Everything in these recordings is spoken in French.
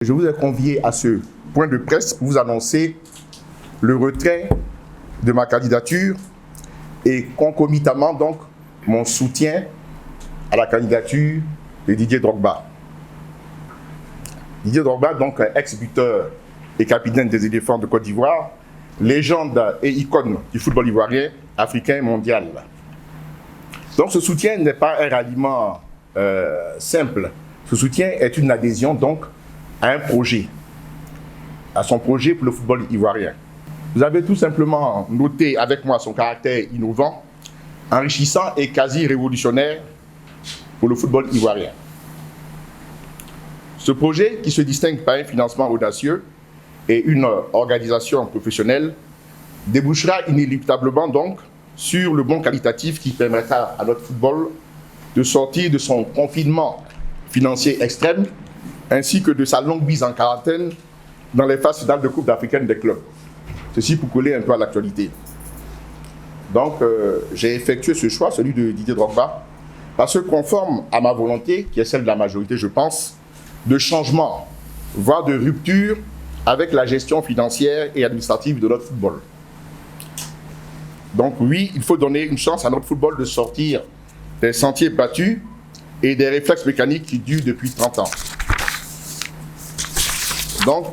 Je vous ai convié à ce point de presse pour vous annoncer le retrait de ma candidature et concomitamment donc mon soutien à la candidature de Didier Drogba. Didier Drogba, donc ex-buteur et capitaine des éléphants de Côte d'Ivoire, légende et icône du football ivoirien, africain et mondial. Donc ce soutien n'est pas un ralliement simple. Ce soutien est une adhésion donc à un projet, à son projet pour le football ivoirien. Vous avez tout simplement noté avec moi son caractère innovant, enrichissant et quasi révolutionnaire pour le football ivoirien. Ce projet, qui se distingue par un financement audacieux et une organisation professionnelle, débouchera inéluctablement donc sur le bond qualitatif qui permettra à notre football de sortir de son confinement financier extrême ainsi que de sa longue mise en quarantaine dans les phases finales de Coupe africaine des clubs. Ceci pour coller un peu à l'actualité. Donc, j'ai effectué ce choix, celui de Didier Drogba, parce que conforme à ma volonté, qui est celle de la majorité, je pense, de changement, voire de rupture avec la gestion financière et administrative de notre football. Donc oui, il faut donner une chance à notre football de sortir des sentiers battus et des réflexes mécaniques qui durent depuis 30 ans. Donc,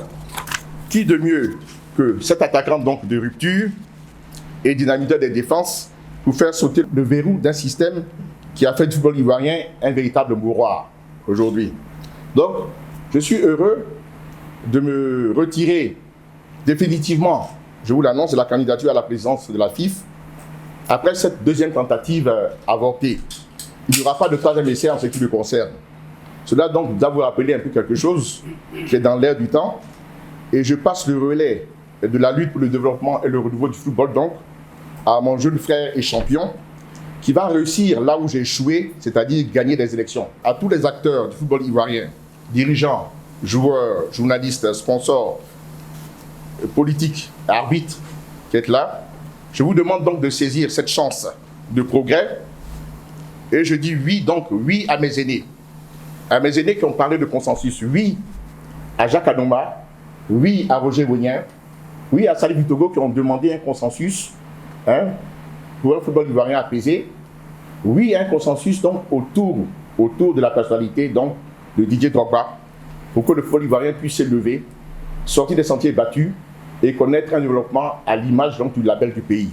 qui de mieux que cet attaquant donc de rupture et dynamiteur des défenses pour faire sauter le verrou d'un système qui a fait du football ivoirien un véritable mouroir aujourd'hui. Donc, je suis heureux de me retirer définitivement, je vous l'annonce, de la candidature à la présidence de la FIF après cette deuxième tentative avortée. Il n'y aura pas de troisième essai en ce qui me concerne. Cela donc doit vous rappeler un peu quelque chose qui est dans l'air du temps. Et je passe le relais de la lutte pour le développement et le renouveau du football donc à mon jeune frère et champion qui va réussir là où j'ai échoué, c'est-à-dire gagner des élections. À tous les acteurs du football ivoirien, dirigeants, joueurs, journalistes, sponsors, politiques, arbitres qui êtes là, je vous demande donc de saisir cette chance de progrès. Et je dis oui, donc oui à mes aînés. À mes aînés qui ont parlé de consensus. Oui à Jacques Anoma, oui à Roger Wonien, oui à Salif Togo qui ont demandé un consensus pour un football ivoirien apaisé. Oui à un consensus donc autour de la personnalité donc, de Didier Drogba pour que le football ivoirien puisse s'élever, sortir des sentiers battus et connaître un développement à l'image donc, du label du pays.